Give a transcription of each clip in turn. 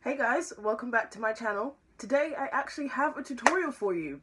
Hey guys, welcome back to my channel. Today I actually have a tutorial for you,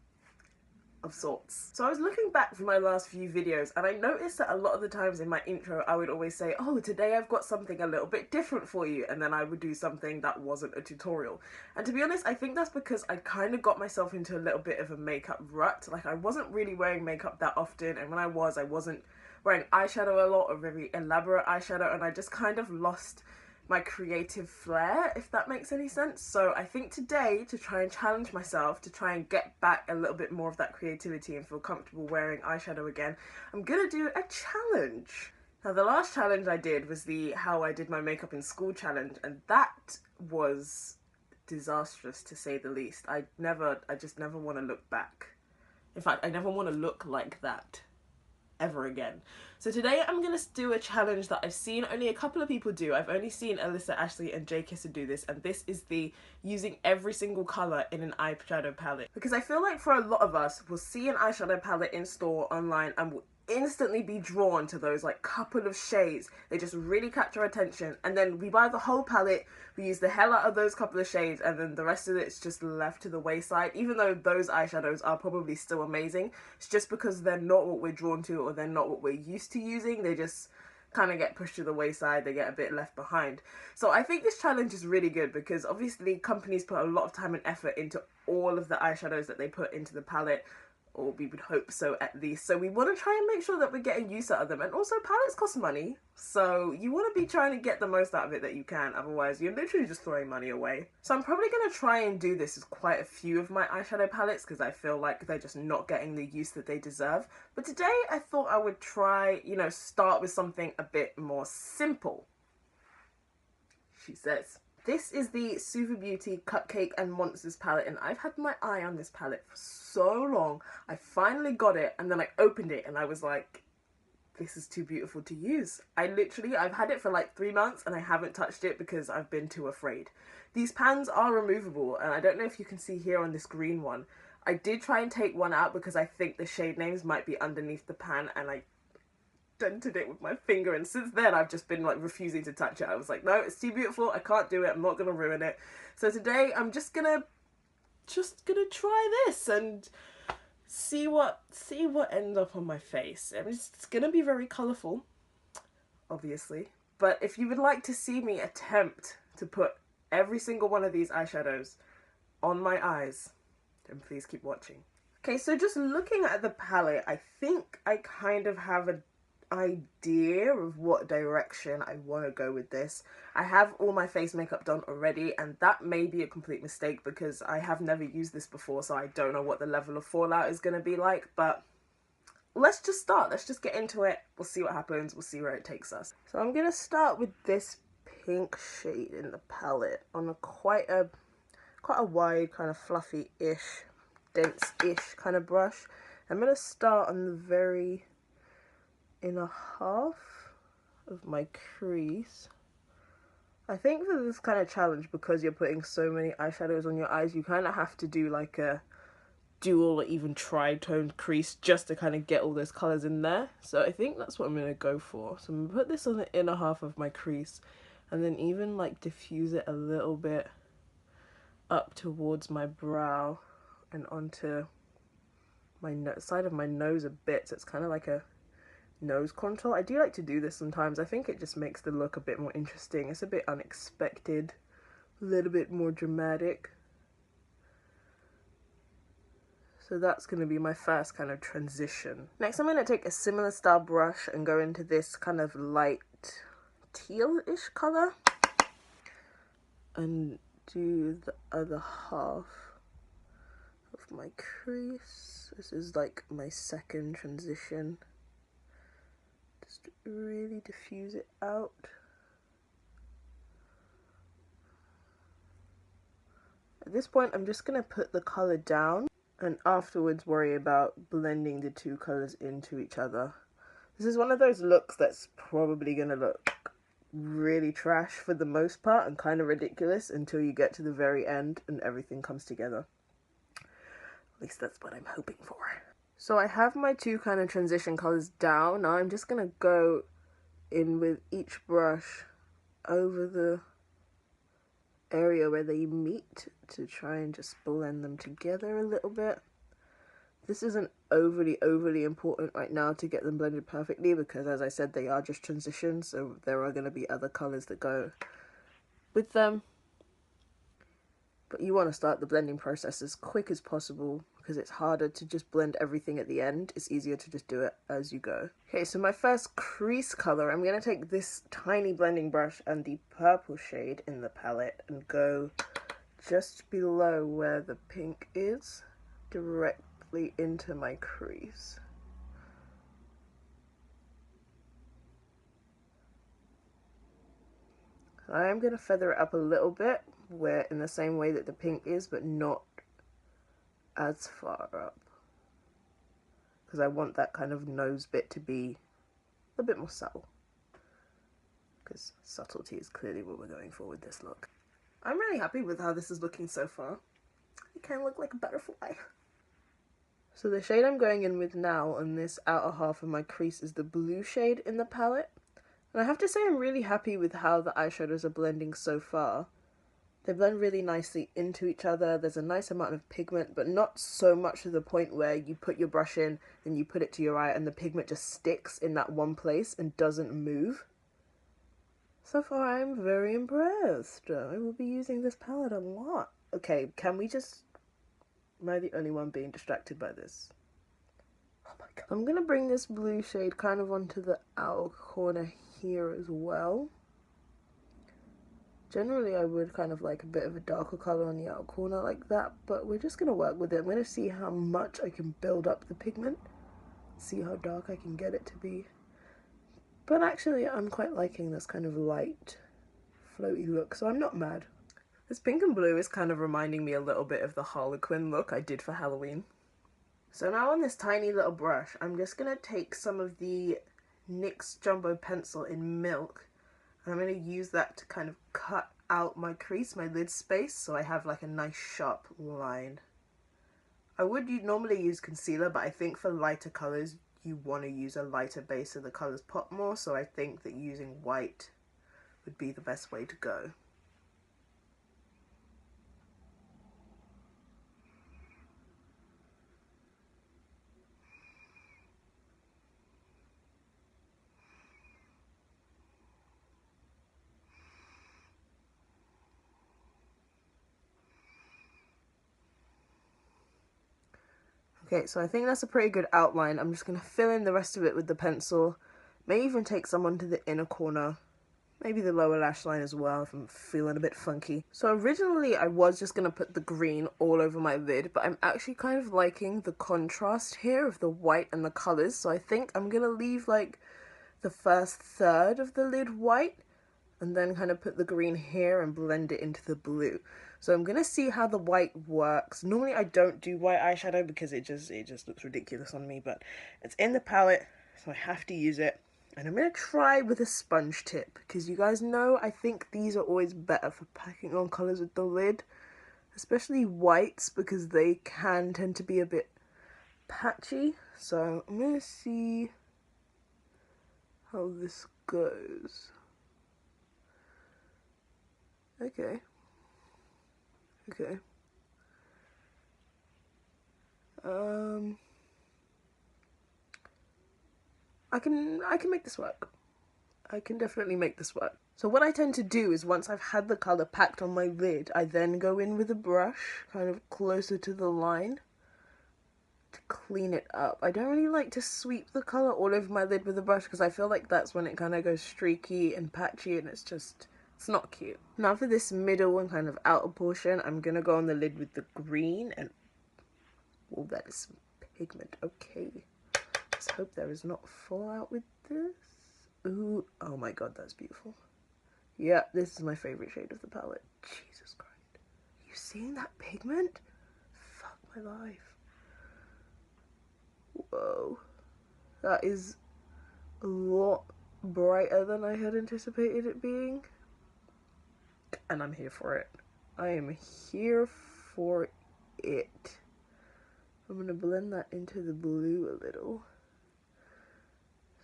of sorts. So I was looking back for my last few videos and I noticed that a lot of the times in my intro I would always say, oh, today I've got something a little bit different for you, and then I would do something that wasn't a tutorial. And to be honest, I think that's because I kind of got myself into a little bit of a makeup rut. Like, I wasn't really wearing makeup that often, and when I wasn't wearing eyeshadow a lot, or very elaborate eyeshadow, and I just kind of lost my creative flair, if that makes any sense. So I think today, to try and challenge myself, to try and get back a little bit more of that creativity and feel comfortable wearing eyeshadow again, I'm gonna do a challenge. Now, the last challenge I did was the how I did my makeup in school challenge, and that was disastrous, to say the least. I just never want to look back. In fact, I never want to look like that ever again. So today I'm going to do a challenge that I've seen only a couple of people do. I've only seen Alyssa, Ashley and Jay Kisser do this, and this is the using every single colour in an eyeshadow palette. Because I feel like for a lot of us, we'll see an eyeshadow palette in store, online, and we'll instantly be drawn to those like couple of shades. They just really catch our attention, and then we buy the whole palette, we use the hell out of those couple of shades, and then the rest of it's just left to the wayside. Even though those eyeshadows are probably still amazing, it's just because they're not what we're drawn to, or they're not what we're used to using. They just kind of get pushed to the wayside, they get a bit left behind. So I think this challenge is really good because obviously companies put a lot of time and effort into all of the eyeshadows that they put into the palette, or we would hope so at least. So we want to try and make sure that we're getting use out of them. And also, palettes cost money, so you want to be trying to get the most out of it that you can, otherwise you're literally just throwing money away. So I'm probably going to try and do this with quite a few of my eyeshadow palettes because I feel like they're just not getting the use that they deserve. But today I thought I would try, start with something a bit more simple. She says. This is the Suva Beauty Cupcake and Monsters palette, and I've had my eye on this palette for so long. I finally got it, and then I opened it and I was like, this is too beautiful to use. I've had it for like 3 months and I haven't touched it because I've been too afraid. These pans are removable, and I don't know if you can see here on this green one. I did try and take one out because I think the shade names might be underneath the pan, and I dented it with my finger, and since then I've just been like refusing to touch it. I was like, no, it's too beautiful, I can't do it, I'm not gonna ruin it. So today I'm just gonna try this and see what ends up on my face. I mean, it's gonna be very colourful, obviously, but if you would like to see me attempt to put every single one of these eyeshadows on my eyes, then please keep watching. Okay, so just looking at the palette, I think I kind of have an idea of what direction I want to go with this. I have all my face makeup done already, and that may be a complete mistake because I have never used this before, so I don't know what the level of fallout is going to be like. But let's just start, let's just get into it. We'll see what happens, we'll see where it takes us. So I'm going to start with this pink shade in the palette on quite a wide, kind of fluffy-ish, dense-ish kind of brush. I'm going to start on the very inner half of my crease. I think for this kind of challenge, because you're putting so many eyeshadows on your eyes, you kind of have to do like a dual or even tri-toned crease just to kind of get all those colours in there. So I think that's what I'm going to go for. So I'm going to put this on the inner half of my crease, and then even like diffuse it a little bit up towards my brow and onto my side of my nose a bit, so it's kind of like a nose contour. I do like to do this sometimes. I think it just makes the look a bit more interesting. It's a bit unexpected, a little bit more dramatic. So that's going to be my first kind of transition. Next I'm going to take a similar style brush and go into this kind of light teal-ish colour and do the other half of my crease. This is like my second transition. Just really diffuse it out. At this point I'm just going to put the colour down and afterwards worry about blending the two colours into each other. This is one of those looks that's probably going to look really trash for the most part and kind of ridiculous until you get to the very end and everything comes together. At least that's what I'm hoping for. So I have my two kind of transition colours down. Now I'm just going to go in with each brush over the area where they meet to try and just blend them together a little bit. This isn't overly important right now to get them blended perfectly because, as I said, they are just transitions, so there are going to be other colours that go with them. But you want to start the blending process as quick as possible because it's harder to just blend everything at the end. It's easier to just do it as you go. Okay, so my first crease colour, I'm going to take this tiny blending brush and the purple shade in the palette and go just below where the pink is, directly into my crease. I am going to feather it up a little bit, where in the same way that the pink is, but not as far up, because I want that kind of nose bit to be a bit more subtle, because subtlety is clearly what we're going for with this look. I'm really happy with how this is looking so far. It kind of look like a butterfly. So the shade I'm going in with now on this outer half of my crease is the blue shade in the palette. And I have to say I'm really happy with how the eyeshadows are blending so far. They blend really nicely into each other. There's a nice amount of pigment, but not so much to the point where you put your brush in and you put it to your eye and the pigment just sticks in that one place and doesn't move. So far I'm very impressed. I will be using this palette a lot. Okay, can we just... Am I the only one being distracted by this? Oh my god. I'm gonna bring this blue shade kind of onto the outer corner here as well. Generally I would kind of like a bit of a darker colour on the outer corner like that, but we're just gonna work with it. I'm gonna see how much I can build up the pigment, see how dark I can get it to be. But actually I'm quite liking this kind of light, floaty look, so I'm not mad. This pink and blue is kind of reminding me a little bit of the Harlequin look I did for Halloween. So now on this tiny little brush, I'm just going to take some of the NYX Jumbo Pencil in Milk, and I'm going to use that to kind of cut out my crease, my lid space, so I have like a nice sharp line. I would normally use concealer, but I think for lighter colours, you want to use a lighter base so the colours pop more, so I think that using white would be the best way to go. Okay, so I think that's a pretty good outline. I'm just going to fill in the rest of it with the pencil. May even take some onto the inner corner. Maybe the lower lash line as well if I'm feeling a bit funky. So originally I was just going to put the green all over my lid, but I'm actually kind of liking the contrast here of the white and the colours. So I think I'm going to leave like the first third of the lid white and then kind of put the green here and blend it into the blue. So I'm going to see how the white works. Normally I don't do white eyeshadow because it just looks ridiculous on me, but it's in the palette, so I have to use it. And I'm going to try with a sponge tip, because you guys know I think these are always better for packing on colours with the lid, especially whites, because they can tend to be a bit patchy. So I'm going to see how this goes. Okay. Okay. I can make this work. I can definitely make this work. So what I tend to do is once I've had the colour packed on my lid, I then go in with a brush kind of closer to the line to clean it up. I don't really like to sweep the colour all over my lid with a brush because I feel like that's when it kind of goes streaky and patchy and it's not cute. Now for this middle and kind of outer portion, I'm going to go on the lid with the green and... Oh, that is some pigment. Okay. Let's hope there is not fallout with this. Ooh, oh my god, that's beautiful. Yeah, this is my favourite shade of the palette. Jesus Christ. You seeing that pigment? Fuck my life. Whoa. That is a lot brighter than I had anticipated it being. And I'm here for it. I am here for it. I'm going to blend that into the blue a little.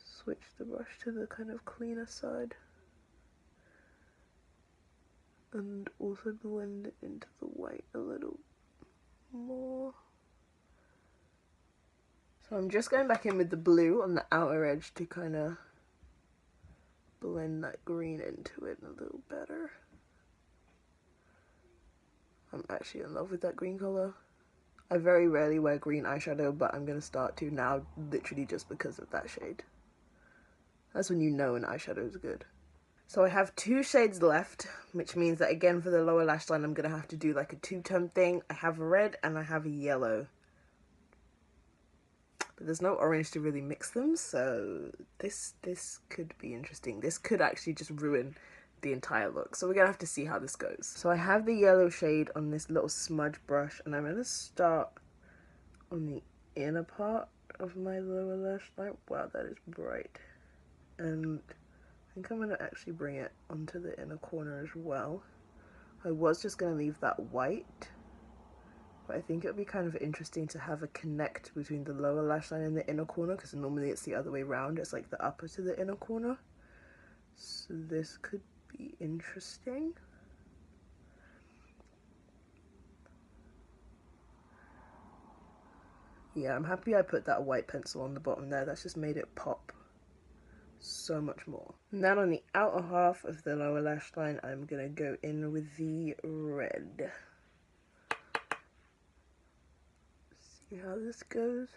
Switch the brush to the kind of cleaner side. and also blend it into the white a little more. So I'm just going back in with the blue on the outer edge to kind of blend that green into it a little better. I'm actually in love with that green colour. I very rarely wear green eyeshadow, but I'm going to start to now, literally just because of that shade. That's when you know an eyeshadow is good. So I have 2 shades left, which means that again for the lower lash line I'm going to have to do like a 2-tone thing. I have red and I have yellow. But there's no orange to really mix them, so this could be interesting. This could actually just ruin the entire look, so we're gonna have to see how this goes. So I have the yellow shade on this little smudge brush, and I'm gonna start on the inner part of my lower lash line. Wow, that is bright. And I think I'm gonna actually bring it onto the inner corner as well. I was just gonna leave that white, but I think it would be kind of interesting to have a connect between the lower lash line and the inner corner, because normally it's the other way around. It's like the upper to the inner corner. So this could be interesting. Yeah, I'm happy I put that white pencil on the bottom there. That's just made it pop so much more. And then on the outer half of the lower lash line, I'm gonna go in with the red. See how this goes.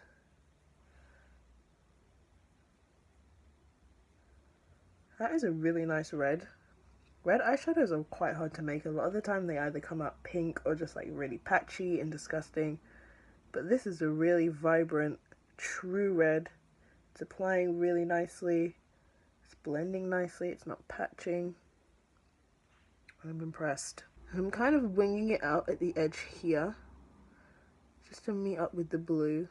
That is a really nice red. Red eyeshadows are quite hard to make. A lot of the time they either come out pink or just like really patchy and disgusting. But this is a really vibrant, true red. It's applying really nicely. It's blending nicely. It's not patching. I'm impressed. I'm kind of winging it out at the edge here, just to meet up with the blue.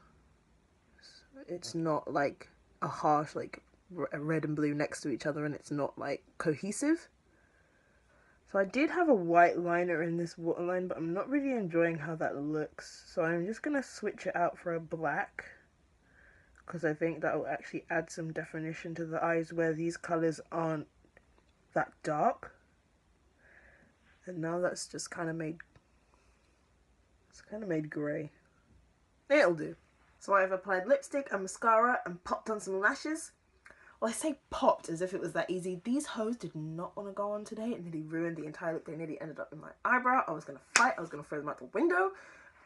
So it's not like a harsh, like red and blue next to each other, and it's not like cohesive. So I did have a white liner in this waterline, but I'm not really enjoying how that looks. So I'm just going to switch it out for a black, because I think that will actually add some definition to the eyes where these colours aren't that dark. And now that's just kind of made, it's kind of made grey. It'll do. So I've applied lipstick and mascara and popped on some lashes. Well, I say popped as if it was that easy. These hoes did not want to go on today. It nearly ruined the entire look. They nearly ended up in my eyebrow. I was going to fight. I was going to throw them out the window.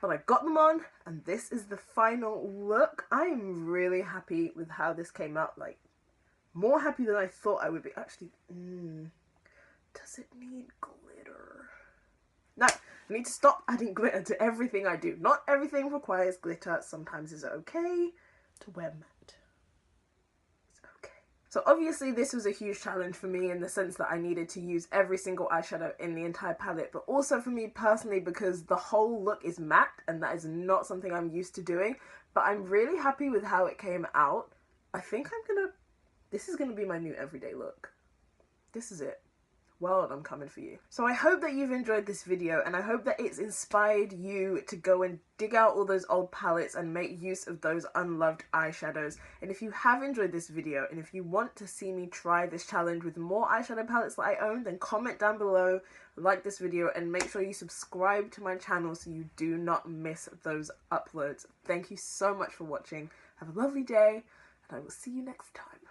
But I got them on, and this is the final look. I'm really happy with how this came out. Like, more happy than I thought I would be. Actually, does it need glitter? No, I need to stop adding glitter to everything I do. Not everything requires glitter. Sometimes it's okay to wear matte. So obviously this was a huge challenge for me in the sense that I needed to use every single eyeshadow in the entire palette, but also for me personally because the whole look is matte and that is not something I'm used to doing. But I'm really happy with how it came out. I think this is gonna be my new everyday look. This is it. Well, I'm coming for you. So I hope that you've enjoyed this video, and I hope that it's inspired you to go and dig out all those old palettes and make use of those unloved eyeshadows. And if you have enjoyed this video, and if you want to see me try this challenge with more eyeshadow palettes that I own, then comment down below, like this video, and make sure you subscribe to my channel so you do not miss those uploads. Thank you so much for watching. Have a lovely day, and I will see you next time.